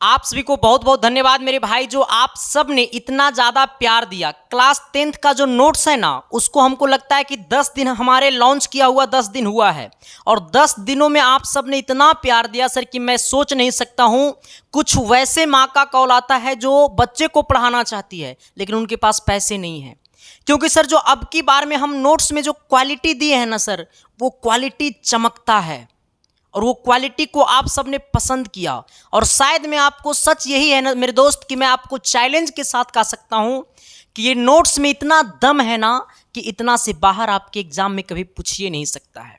आप सभी को बहुत बहुत धन्यवाद मेरे भाई, जो आप सब ने इतना ज़्यादा प्यार दिया। क्लास 10th का जो नोट्स है ना, उसको हमको लगता है कि 10 दिन हमारे लॉन्च किया हुआ 10 दिन हुआ है, और 10 दिनों में आप सब ने इतना प्यार दिया सर कि मैं सोच नहीं सकता हूँ। कुछ वैसे माँ का कॉल आता है जो बच्चे को पढ़ाना चाहती है लेकिन उनके पास पैसे नहीं है, क्योंकि सर जो अब की बार में हम नोट्स में जो क्वालिटी दिए हैं ना सर, वो क्वालिटी चमकता है और वो क्वालिटी को आप सबने पसंद किया। और शायद मैं आपको सच यही है ना मेरे दोस्त कि मैं आपको चैलेंज के साथ कह सकता हूं कि ये नोट्स में इतना दम है ना कि इतना से बाहर आपके एग्जाम में कभी पूछिए नहीं सकता है।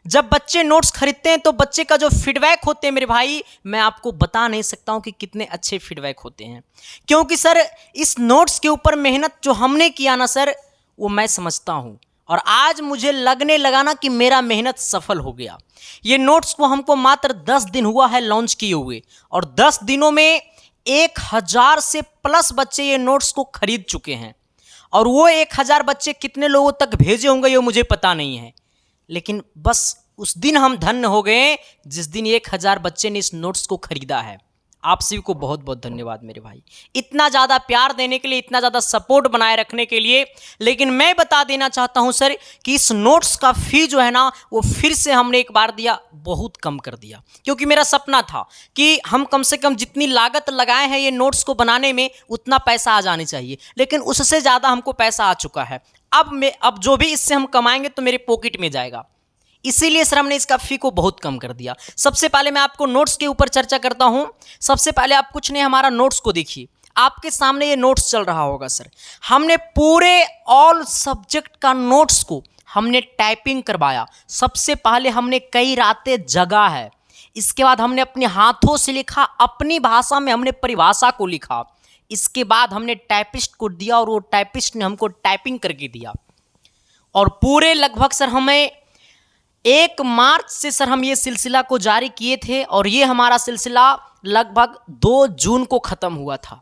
जब बच्चे नोट्स खरीदते हैं तो बच्चे का जो फीडबैक होते हैं मेरे भाई, मैं आपको बता नहीं सकता हूं कि कितने अच्छे फीडबैक होते हैं, क्योंकि सर इस नोट्स के ऊपर मेहनत जो हमने किया ना सर, वो मैं समझता हूं और आज मुझे लगने लगा ना कि मेरा मेहनत सफल हो गया। ये नोट्स को हमको मात्र 10 दिन हुआ है लॉन्च किए हुए, और 10 दिनों में 1000 से प्लस बच्चे ये नोट्स को खरीद चुके हैं। और वो 1000 बच्चे कितने लोगों तक भेजे होंगे ये मुझे पता नहीं है, लेकिन बस उस दिन हम धन्य हो गए जिस दिन 1000 बच्चे ने इस नोट्स को खरीदा है। आप सभी को बहुत बहुत धन्यवाद मेरे भाई, इतना ज़्यादा प्यार देने के लिए, इतना ज़्यादा सपोर्ट बनाए रखने के लिए। लेकिन मैं बता देना चाहता हूं सर कि इस नोट्स का फी जो है ना, वो फिर से हमने एक बार दिया, बहुत कम कर दिया, क्योंकि मेरा सपना था कि हम कम से कम जितनी लागत लगाए हैं ये नोट्स को बनाने में उतना पैसा आ जाने चाहिए, लेकिन उससे ज़्यादा हमको पैसा आ चुका है। अब जो भी इससे हम कमाएंगे तो मेरे पॉकेट में जाएगा, इसीलिए सर हमने इसका फी को बहुत कम कर दिया। सबसे पहले मैं आपको नोट्स के ऊपर चर्चा करता हूं। सबसे पहले आप कुछ नहीं, हमारा नोट्स को देखिए, आपके सामने ये नोट्स चल रहा होगा सर। हमने पूरे ऑल सब्जेक्ट का नोट्स को हमने टाइपिंग करवाया। सबसे पहले हमने कई रातें जगा है, इसके बाद हमने अपने हाथों से लिखा, अपनी भाषा में हमने परिभाषा को लिखा, इसके बाद हमने टाइपिस्ट को दिया और वो टाइपिस्ट ने हमको टाइपिंग करके दिया। और पूरे लगभग सर हमें 1 मार्च से सर हम ये सिलसिला को जारी किए थे, और ये हमारा सिलसिला लगभग 2 जून को ख़त्म हुआ था।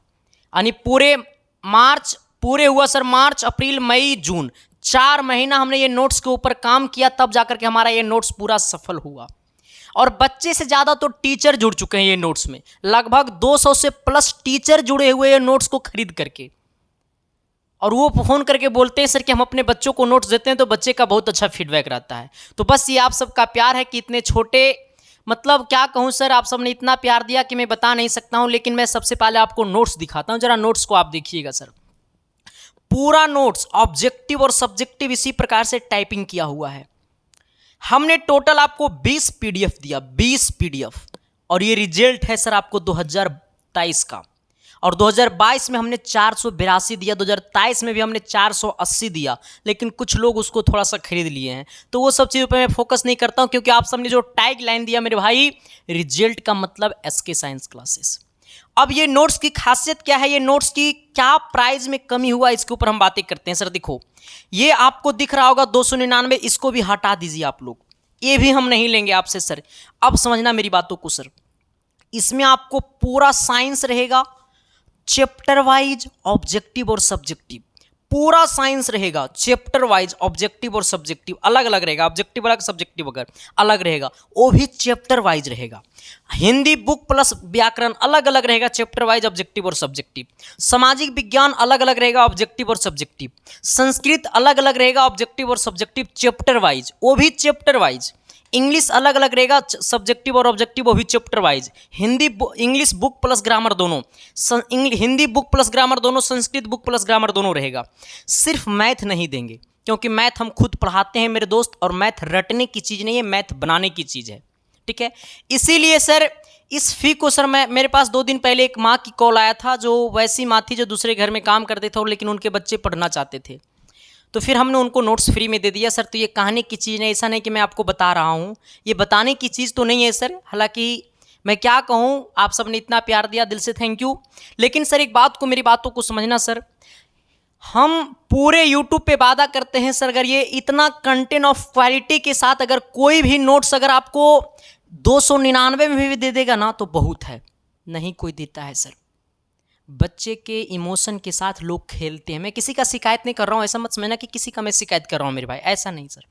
यानी पूरे हुआ सर मार्च, अप्रैल, मई, जून, 4 महीना हमने ये नोट्स के ऊपर काम किया, तब जाकर के हमारा ये नोट्स पूरा सफल हुआ। और बच्चे से ज़्यादा तो टीचर जुड़ चुके हैं ये नोट्स में, लगभग 200 से प्लस टीचर जुड़े हुए ये नोट्स को खरीद करके। और वो फ़ोन करके बोलते हैं सर कि हम अपने बच्चों को नोट्स देते हैं तो बच्चे का बहुत अच्छा फीडबैक रहता है। तो बस ये आप सबका प्यार है कि इतने छोटे, मतलब क्या कहूँ सर, आप सबने इतना प्यार दिया कि मैं बता नहीं सकता हूँ। लेकिन मैं सबसे पहले आपको नोट्स दिखाता हूँ, जरा नोट्स को आप देखिएगा सर। पूरा नोट्स ऑब्जेक्टिव और सब्जेक्टिव इसी प्रकार से टाइपिंग किया हुआ है। हमने टोटल आपको 20 PDF दिया, 20 PDF, और ये रिजल्ट है सर आपको 2023 का। और 2022 में हमने 482 दिया, 2023 में भी हमने 480 दिया, लेकिन कुछ लोग उसको थोड़ा सा खरीद लिए हैं, तो वो सब चीज़ों पे मैं फोकस नहीं करता हूं, क्योंकि आप सबने जो टैग लाइन दिया मेरे भाई, रिजल्ट का मतलब SK साइंस क्लासेस। अब ये नोट्स की खासियत क्या है, ये नोट्स की क्या प्राइस में कमी हुआ, इसके ऊपर हम बातें करते हैं। सर देखो, ये आपको दिख रहा होगा 299, इसको भी हटा दीजिए आप लोग, ये भी हम नहीं लेंगे आपसे सर। अब समझना मेरी बातों को सर, इसमें आपको पूरा साइंस रहेगा, चैप्टर वाइज, ऑब्जेक्टिव और सब्जेक्टिव, पूरा साइंस रहेगा। चैप्टर वाइज, ऑब्जेक्टिव और सब्जेक्टिव अलग अलग रहेगा, ऑब्जेक्टिव अलग, सब्जेक्टिव अगर अलग रहेगा, वो भी चैप्टर वाइज रहेगा। हिंदी बुक प्लस व्याकरण अलग अलग रहेगा, चैप्टर वाइज, ऑब्जेक्टिव और सब्जेक्टिव। सामाजिक विज्ञान अलग अलग रहेगा, ऑब्जेक्टिव और सब्जेक्टिव। संस्कृत अलग अलग रहेगा, ऑब्जेक्टिव और सब्जेक्टिव, चैप्टर वाइज, वो भी चैप्टर वाइज। इंग्लिश अलग अलग रहेगा, सब्जेक्टिव और ऑब्जेक्टिव, वो भी chapter wise. English book plus grammar दोनों, हिंदी बुक प्लस ग्रामर दोनों, संस्कृत बुक प्लस ग्रामर दोनों रहेगा। सिर्फ मैथ नहीं देंगे, क्योंकि मैथ हम खुद पढ़ाते हैं मेरे दोस्त, और मैथ रटने की चीज़ नहीं है, मैथ बनाने की चीज़ है, ठीक है। इसीलिए सर इस फी को सर मेरे पास 2 दिन पहले एक माँ की कॉल आया था, जो वैसी माँ थी जो दूसरे घर में काम करते थे, और लेकिन उनके बच्चे पढ़ना चाहते थे, तो फिर हमने उनको नोट्स फ्री में दे दिया सर। तो ये कहने की चीज़ नहीं, ऐसा नहीं कि मैं आपको बता रहा हूँ, ये बताने की चीज़ तो नहीं है सर। हालांकि मैं क्या कहूँ, आप सब ने इतना प्यार दिया, दिल से थैंक यू। लेकिन सर एक बात को, मेरी बातों को समझना सर, हम पूरे यूट्यूब पे वादा करते हैं सर, अगर ये इतना कंटेंट ऑफ क्वालिटी के साथ अगर कोई भी नोट्स अगर आपको 299 में भी दे देगा ना तो बहुत है, नहीं कोई देता है सर। बच्चे के इमोशन के साथ लोग खेलते हैं। मैं किसी का शिकायत नहीं कर रहा हूँ, ऐसा मत समझना कि किसी का मैं शिकायत कर रहा हूँ मेरे भाई, ऐसा नहीं सर,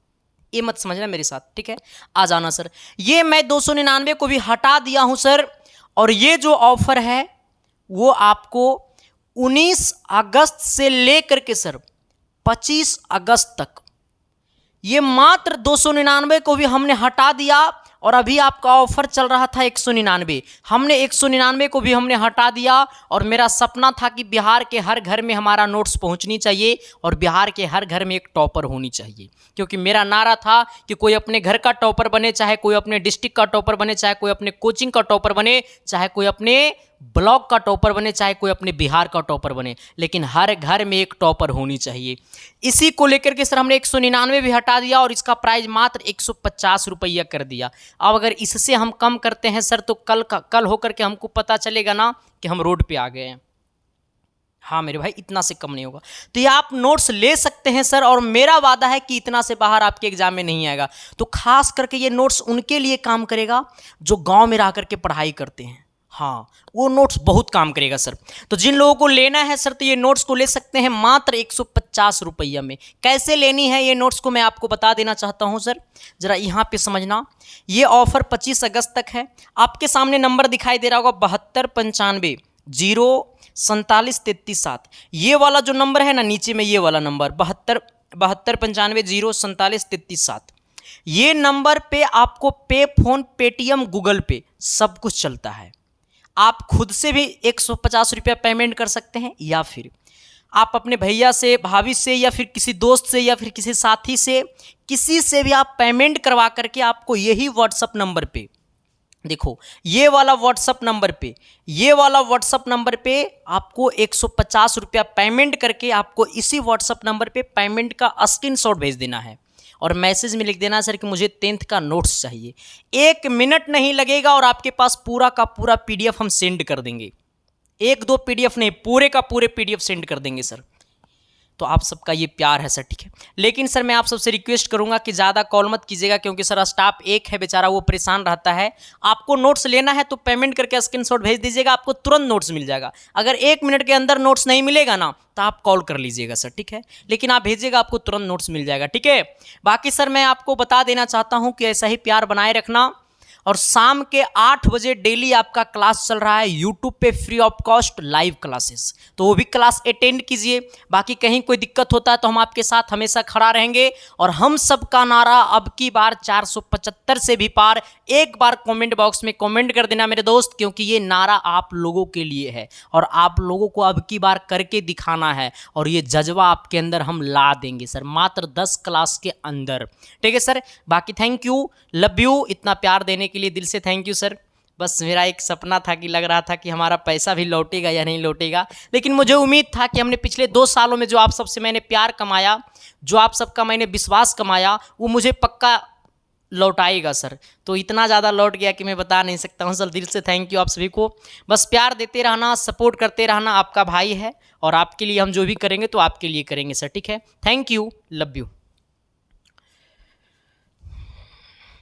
ये मत समझना मेरे साथ, ठीक है। आ जाना सर, ये मैं 299 को भी हटा दिया हूँ सर, और ये जो ऑफर है वो आपको 19 अगस्त से लेकर के सर 25 अगस्त तक, ये मात्र 299 को भी हमने हटा दिया। और अभी आपका ऑफर चल रहा था 199, हमने 199 को भी हमने हटा दिया। और मेरा सपना था कि बिहार के हर घर में हमारा नोट्स पहुंचनी चाहिए और बिहार के हर घर में एक टॉपर होनी चाहिए, क्योंकि मेरा नारा था कि कोई अपने घर का टॉपर बने, चाहे कोई अपने डिस्ट्रिक्ट का टॉपर बने, चाहे कोई अपने कोचिंग का टॉपर बने, चाहे कोई अपने ब्लॉक का टॉपर बने, चाहे कोई अपने बिहार का टॉपर बने, लेकिन हर घर में एक टॉपर होनी चाहिए। इसी को लेकर के सर हमने 199 भी हटा दिया और इसका प्राइस मात्र 150 रुपया कर दिया। अब अगर इससे हम कम करते हैं सर तो कल होकर के हमको पता चलेगा ना कि हम रोड पे आ गए हैं। हाँ मेरे भाई, इतना से कम नहीं होगा। तो ये आप नोट्स ले सकते हैं सर, और मेरा वादा है कि इतना से बाहर आपके एग्जाम में नहीं आएगा। तो खास करके ये नोट्स उनके लिए काम करेगा जो गांव में रह करके पढ़ाई करते हैं। हाँ, वो नोट्स बहुत काम करेगा सर। तो जिन लोगों को लेना है सर तो ये नोट्स को ले सकते हैं मात्र 150 रुपया में। कैसे लेनी है ये नोट्स को मैं आपको बता देना चाहता हूँ सर, जरा यहाँ पे समझना। ये ऑफर 25 अगस्त तक है। आपके सामने नंबर दिखाई दे रहा होगा 7295 04737। ये वाला जो नंबर है ना नीचे में, ये वाला नंबर 7295 04737, ये नंबर पे आपको पे फोन, पेटीएम, गूगल पे सब कुछ चलता है। आप खुद से भी 150 रुपया पेमेंट कर सकते हैं, या फिर आप अपने भैया से, भाभी से, या फिर किसी दोस्त से, या फिर किसी साथी से, किसी से भी आप पेमेंट करवा करके आपको यही व्हाट्सअप नंबर पे, देखो ये वाला व्हाट्सअप नंबर पे आपको 150 रुपया पेमेंट करके आपको इसी व्हाट्सअप नंबर पे पेमेंट का स्क्रीनशॉट भेज देना है और मैसेज में लिख देना सर कि मुझे 10th का नोट्स चाहिए। 1 मिनट नहीं लगेगा और आपके पास पूरा का पूरा पीडीएफ हम सेंड कर देंगे। 1-2 पीडीएफ नहीं, पूरे का पूरे पीडीएफ सेंड कर देंगे सर। तो आप सबका ये प्यार है सर, ठीक है। लेकिन सर मैं आप सबसे रिक्वेस्ट करूंगा कि ज़्यादा कॉल मत कीजिएगा, क्योंकि सर स्टाफ एक है बेचारा, वो परेशान रहता है। आपको नोट्स लेना है तो पेमेंट करके स्क्रीनशॉट भेज दीजिएगा, आपको तुरंत नोट्स मिल जाएगा। अगर 1 मिनट के अंदर नोट्स नहीं मिलेगा ना तो आप कॉल कर लीजिएगा सर, ठीक है। लेकिन आप भेजिएगा, आपको तुरंत नोट्स मिल जाएगा, ठीक है। बाकी सर मैं आपको बता देना चाहता हूँ कि ऐसा ही प्यार बनाए रखना। और शाम के 8 बजे डेली आपका क्लास चल रहा है यूट्यूब पे, free of cost live classes, तो वो भी क्लास अटेंड कीजिए। बाकी कहीं कोई दिक्कत होता है तो हम आपके साथ हमेशा खड़ा रहेंगे। और हम सब का नारा अब की बार 475 से भी पार। एक बार कमेंट बॉक्स में कमेंट कर देना मेरे दोस्त, क्योंकि ये नारा आप लोगों के लिए है और आप लोगों को अब की बार करके दिखाना है। और ये जज्बा आपके अंदर हम ला देंगे सर, मात्र 10 क्लास के अंदर, ठीक है सर। बाकी थैंक यू, लव यू, इतना प्यार देने के लिए दिल से थैंक यू सर। बस मेरा एक सपना था कि लग रहा था कि हमारा पैसा भी लौटेगा या नहीं लौटेगा, लेकिन मुझे उम्मीद था कि हमने पिछले 2 सालों में जो आप सबसे मैंने प्यार कमाया, जो आप सबका मैंने विश्वास कमाया, वो मुझे पक्का लौटाएगा सर। तो इतना ज़्यादा लौट गया कि मैं बता नहीं सकता हूँ सर। दिल से थैंक यू आप सभी को। बस प्यार देते रहना, सपोर्ट करते रहना, आपका भाई है और आपके लिए हम जो भी करेंगे तो आपके लिए करेंगे सर, ठीक है। Thank you, love you.